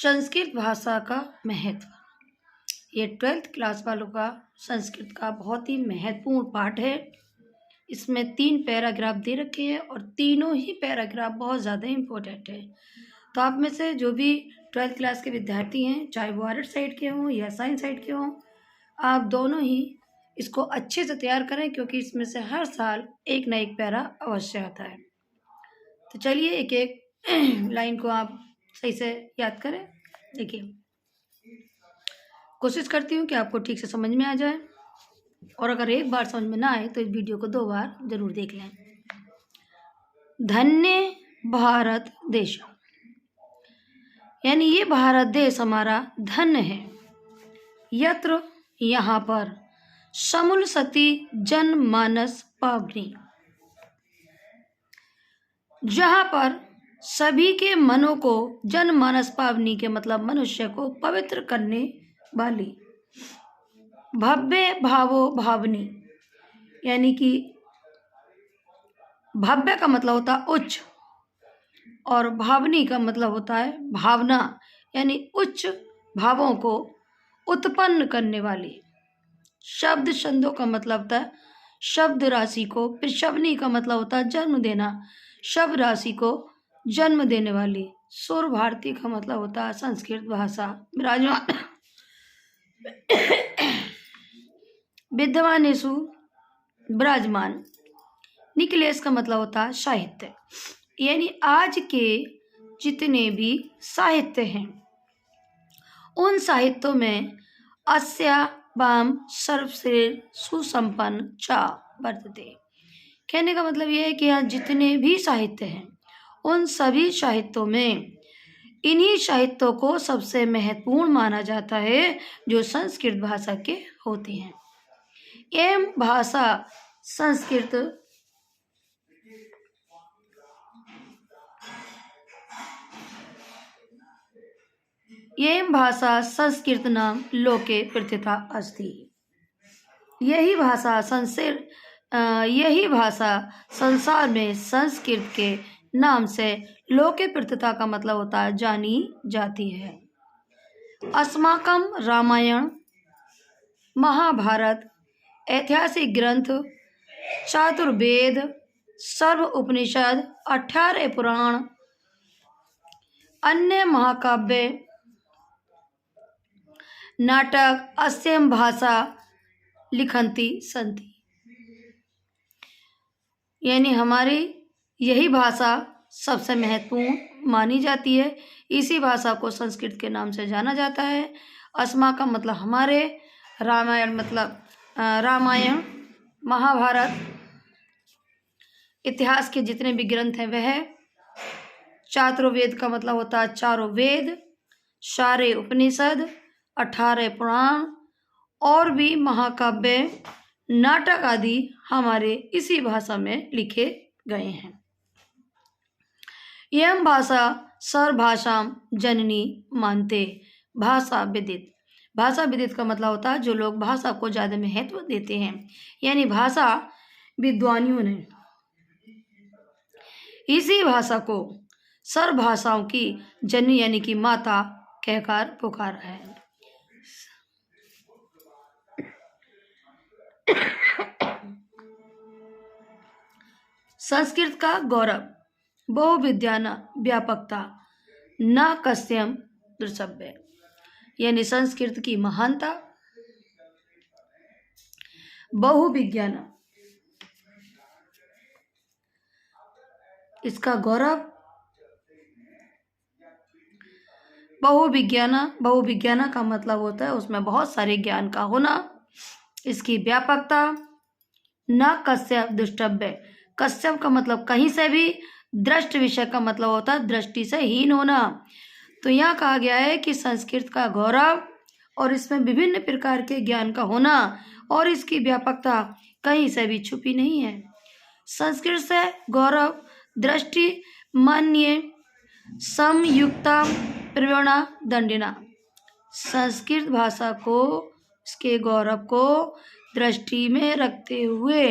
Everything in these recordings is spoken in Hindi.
संस्कृत भाषा का महत्व। ये 12th क्लास वालों का संस्कृत का बहुत ही महत्वपूर्ण पाठ है। इसमें 3 पैराग्राफ दे रखे हैं और तीनों ही पैराग्राफ बहुत ज़्यादा इम्पोर्टेंट है। तो आप में से जो भी 12th क्लास के विद्यार्थी हैं, चाहे वो आर्ट साइड के हों या साइंस साइड के हों, आप दोनों ही इसको अच्छे से तैयार करें, क्योंकि इसमें से हर साल एक ना एक पैरा अवश्य आता है। तो चलिए एक एक लाइन को आप सही से याद करें। देखिए, कोशिश करती हूँ कि आपको ठीक से समझ में आ जाए, और अगर एक बार समझ में ना आए तो इस वीडियो को 2 बार जरूर देख लें। धन्य भारत देश, यानी ये भारत देश हमारा धन्य है। यत्र, यहाँ पर, समूल सती जनमानस पावनी, जहाँ पर सभी के मनों को, जनमानस पावनी के मतलब मनुष्य को पवित्र करने वाली। भव्य भावो भावनी, यानी कि भव्य का मतलब होता है उच्च, और भावनी का मतलब होता है भावना, यानी उच्च भावों को उत्पन्न करने वाली। शब्द छंदों का मतलब होता है शब्द राशि को, फिर शबनी का मतलब होता है जन्म देना, शब्द राशि को जन्म देने वाली। सुर भारती का मतलब होता है संस्कृत भाषा विराजमान विद्यमानेषु विराजमान। निकलेश का मतलब होता है साहित्य, यानी आज के जितने भी साहित्य हैं उन साहित्यों में अस्याम सर्वश्रेष्ठ सुसंपन्न चा वर्तते। कहने का मतलब यह है कि यहाँ जितने भी साहित्य हैं उन सभी साहित्यों में इन्हीं साहित्यों को सबसे महत्वपूर्ण माना जाता है जो संस्कृत भाषा के होते हैं। एवं भाषा संस्कृत एवं भाषा संस्कृत नाम लोके प्रथिता अस्ति। यही भाषा संसार में संस्कृत के नाम से लोके प्रथिता का मतलब होता है जानी जाती है। अस्माकं रामायण, महाभारत, ऐतिहासिक ग्रंथ, चातुर्वेद, सर्व उपनिषद, 18 पुराण, अन्य महाकाव्य, नाटक अस्यं भाषा लिखन्ति सन्ति, यानी हमारी यही भाषा सबसे महत्वपूर्ण मानी जाती है। इसी भाषा को संस्कृत के नाम से जाना जाता है। अस्मा का मतलब हमारे, रामायण मतलब रामायण, महाभारत, इतिहास के जितने भी ग्रंथ हैं वह, चातुर्वेद का मतलब होता है चारों वेद, सारे उपनिषद, 18 पुराण और भी महाकाव्य, नाटक आदि हमारे इसी भाषा में लिखे गए हैं। यह भाषा सर्वभाषा जननी मानते भाषा विदित। भाषा विदित का मतलब होता है जो लोग भाषा को ज्यादा महत्व देते हैं, यानी भाषा विद्वानियों ने इसी भाषा को सर्व भाषाओं की जननी यानी कि माता कहकर पुकारा है। संस्कृत का गौरव, बहुविद्याना व्यापकता, न कस्यम दुर्सभ्य, यानी संस्कृत की महानता, बहुविज्ञान, इसका गौरव, बहुविज्ञाना का मतलब होता है उसमें बहुत सारे ज्ञान का होना, इसकी व्यापकता, न कश्यप दुष्टव्य, कश्यप का मतलब कहीं से भी, दृष्ट विषय का मतलब होता है दृष्टि से हीन होना। तो यहाँ कहा गया है कि संस्कृत का गौरव और इसमें विभिन्न प्रकार के ज्ञान का होना और इसकी व्यापकता कहीं से भी छुपी नहीं है। संस्कृत से गौरव दृष्टि मान्य समयुक्ता प्रवीणा दंडिना, संस्कृत भाषा को, इसके गौरव को दृष्टि में रखते हुए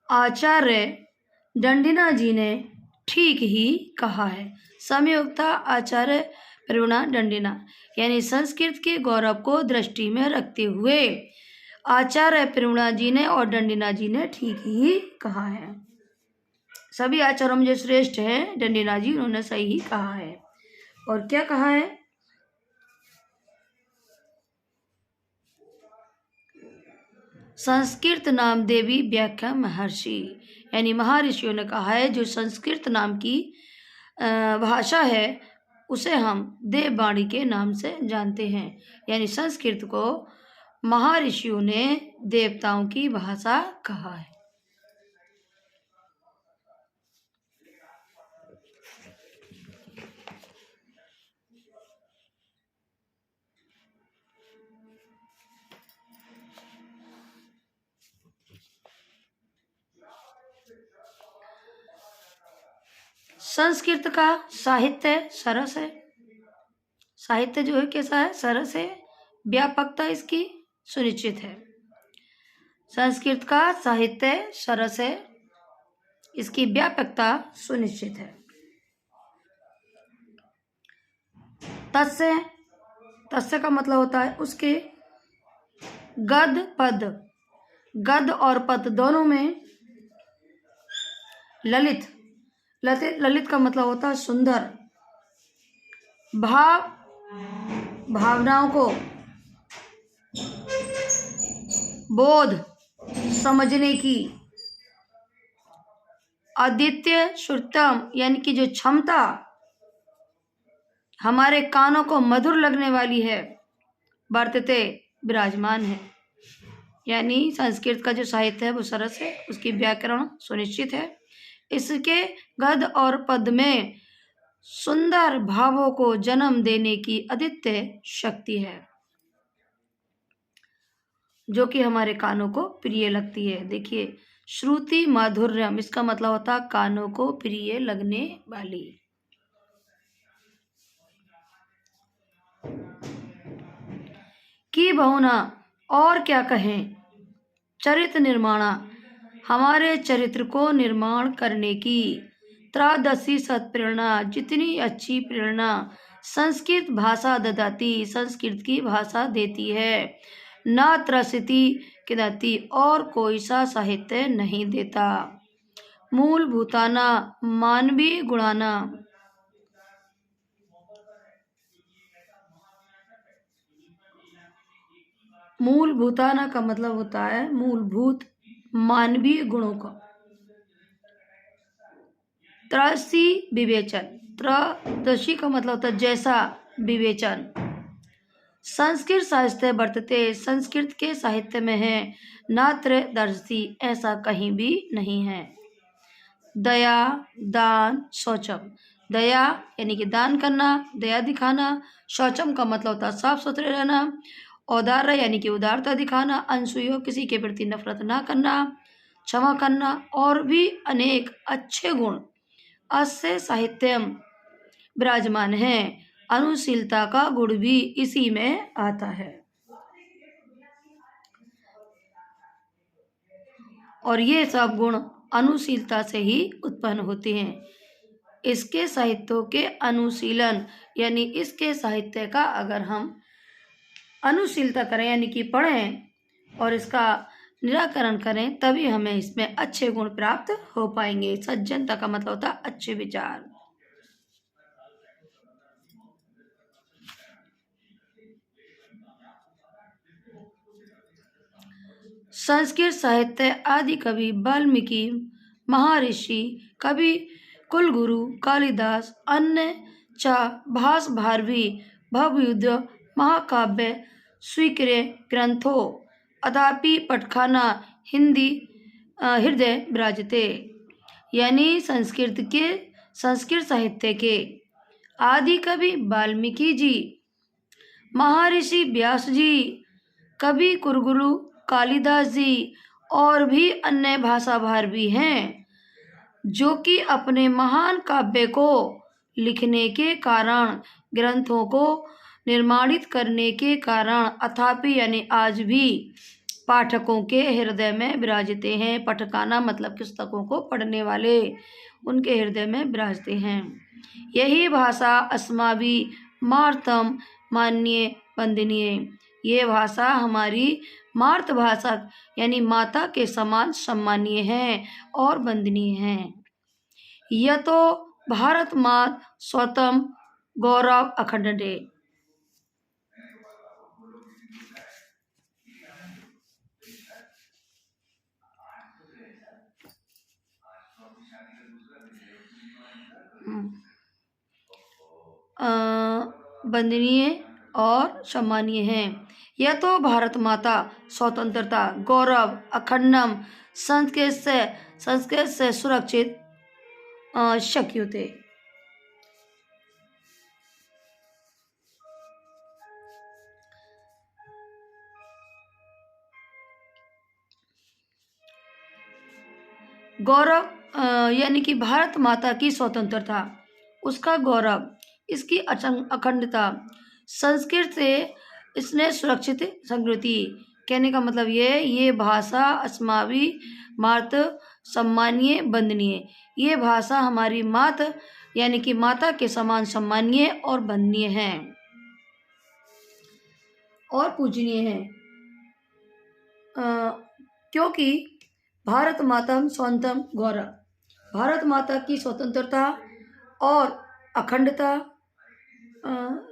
आचार्य दंडिना जी ने ठीक ही कहा है। समयोक्ता आचार्य प्रवीणा दंडिना, यानी संस्कृत के गौरव को दृष्टि में रखते हुए आचार्य प्रवीणा जी ने और दंडिना जी ने ठीक ही कहा है। सभी आचार्यों में जो श्रेष्ठ है दंडिना जी, उन्होंने सही ही कहा है। और क्या कहा है? संस्कृत नाम देवी व्याख्या महर्षि, यानी महर्षियों ने कहा है जो संस्कृत नाम की भाषा है उसे हम देववाणी के नाम से जानते हैं। यानी संस्कृत को महर्षियों ने देवताओं की भाषा कहा है। संस्कृत का साहित्य सरस है। साहित्य जो है कैसा है? सरस है। व्यापकता इसकी सुनिश्चित है। संस्कृत का साहित्य सरस है, इसकी व्यापकता सुनिश्चित है। तस्य, तस्य का मतलब होता है उसके। गद पद, गद और पद दोनों में। ललित, ललित का मतलब होता है सुंदर। भाव, भावनाओं को बोध समझने की। आदित्य श्रुतम, यानी कि जो क्षमता हमारे कानों को मधुर लगने वाली है, वर्तते विराजमान है। यानी संस्कृत का जो साहित्य है वो सरस है, उसकी व्याकरण सुनिश्चित है। इसके गद और पद में सुंदर भावों को जन्म देने की अद्वितीय शक्ति है जो कि हमारे कानों को प्रिय लगती है। देखिए, श्रुति माधुर्यम, इसका मतलब होता है कानों को प्रिय लगने वाली। की बहुना, और क्या कहें। चरित्र निर्माणा, हमारे चरित्र को निर्माण करने की। त्रयोदशी सत्प्रेरणा, जितनी अच्छी प्रेरणा संस्कृत भाषा ददाती, संस्कृत की भाषा देती है। न त्रसिति किदति, और कोई सा साहित्य नहीं देता। मूलभूताना, मानवीय गुणाना, मूलभूताना का मतलब होता है मूलभूत मानवीय गुणों का। त्रसी विवेचन, त्रदशी का मतलब होता है जैसा विवेचन। संस्कृत साहित्य वर्तते, संस्कृत के साहित्य में है। नात्र दर्शी, ऐसा कहीं भी नहीं है। दया दान शौचम, दया यानी कि दान करना, दया दिखाना। शौचम का मतलब होता है साफ सुथरे रहना। औदार्य यानी कि उदारता दिखाना। अनसूया, किसी के प्रति नफरत ना करना, क्षमा करना, और भी अनेक अच्छे गुण अस्य साहित्यम विराजमान है। अनुशीलता का गुण भी इसी में आता है। और ये सब गुण अनुशीलता से ही उत्पन्न होते हैं। इसके साहित्यों के अनुशीलन, यानी इसके साहित्य का अगर हम अनुशीलता करें यानी कि पढ़ें और इसका निराकरण करें, तभी हमें इसमें अच्छे गुण प्राप्त हो पाएंगे। सज्जनता का मतलब होता है अच्छे विचार। संस्कृत साहित्य आदि कवि वाल्मीकि, महर्षि कवि कुलगुरु कालिदास, अन्य च भास भारवी भवयुद्ध महाकाव्य स्वीकृत ग्रंथों अदापि पटखाना हिंदी हृदय विराजते। यानी संस्कृत साहित्य के आदि कवि वाल्मीकि जी, महर्षि व्यास जी, कवि कुलगुरु कालिदास जी और भी अन्य भाषाभार भी हैं जो कि अपने महान काव्य को लिखने के कारण, ग्रंथों को निर्माणित करने के कारण अथापि यानी आज भी पाठकों के हृदय में विराजते हैं। पठकाना मतलब पुस्तकों को पढ़ने वाले, उनके हृदय में विराजते हैं। यही भाषा अस्माभि मार्तम मान्य वंदनीय। ये भाषा हमारी मातृभाषा यानी माता के समान सम्मानीय है और वंदनीय है। यह तो भारत मात स्वतम गौरव अखंडते। वंदनीय और सम्मानीय है। यह तो भारत माता स्वतंत्रता गौरव अखंडम संस्कृत से सुरक्षित शक्युते। गौरव यानी कि भारत माता की स्वतंत्रता, उसका गौरव, इसकी अखंडता, संस्कृत से इसने सुरक्षित संस्कृति। कहने का मतलब ये भाषा अस्माभि मातृ सम्मानीय वंदनीय। ये भाषा हमारी माता यानी कि माता के समान सम्मानीय और वंदनीय है और पूजनीय है। क्योंकि भारत माता स्वतंत्रम गौरव, भारत माता की स्वतंत्रता और अखंडता,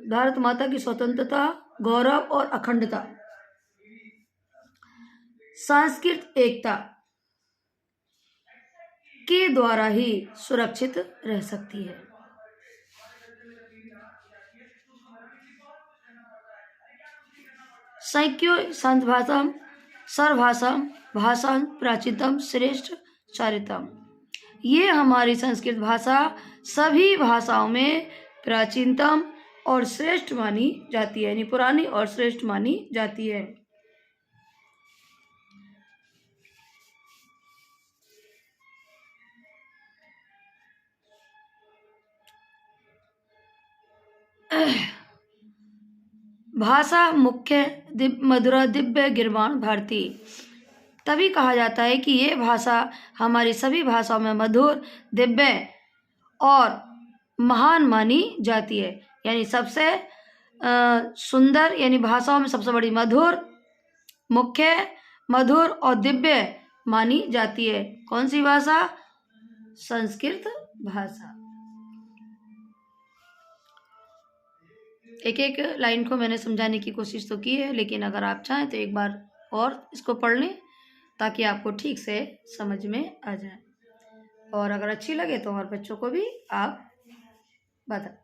भारत माता की स्वतंत्रता गौरव और अखंडता सांस्कृतिक एकता के द्वारा ही सुरक्षित रह सकती है। सैक्यो संत भाषा सर्वभाषा भाषा प्राचीनतम श्रेष्ठ चारितम। ये हमारी संस्कृत भाषा सभी भाषाओं में प्राचीनतम और श्रेष्ठ मानी जाती है, यानी पुरानी और श्रेष्ठ मानी जाती है। भाषा मुख्य मधुरा दिव्य गिरवाण भारती। तभी कहा जाता है कि ये भाषा हमारी सभी भाषाओं में मधुर दिव्य और महान मानी जाती है, यानी सबसे सुंदर, यानी भाषाओं में सबसे बड़ी मधुर, मुख्य, मधुर और दिव्य मानी जाती है। कौन सी भाषा? संस्कृत भाषा। एक एक लाइन को मैंने समझाने की कोशिश तो की है, लेकिन अगर आप चाहें तो एक बार और इसको पढ़ लें ताकि आपको ठीक से समझ में आ जाए, और अगर अच्छी लगे तो और बच्चों को भी आप बता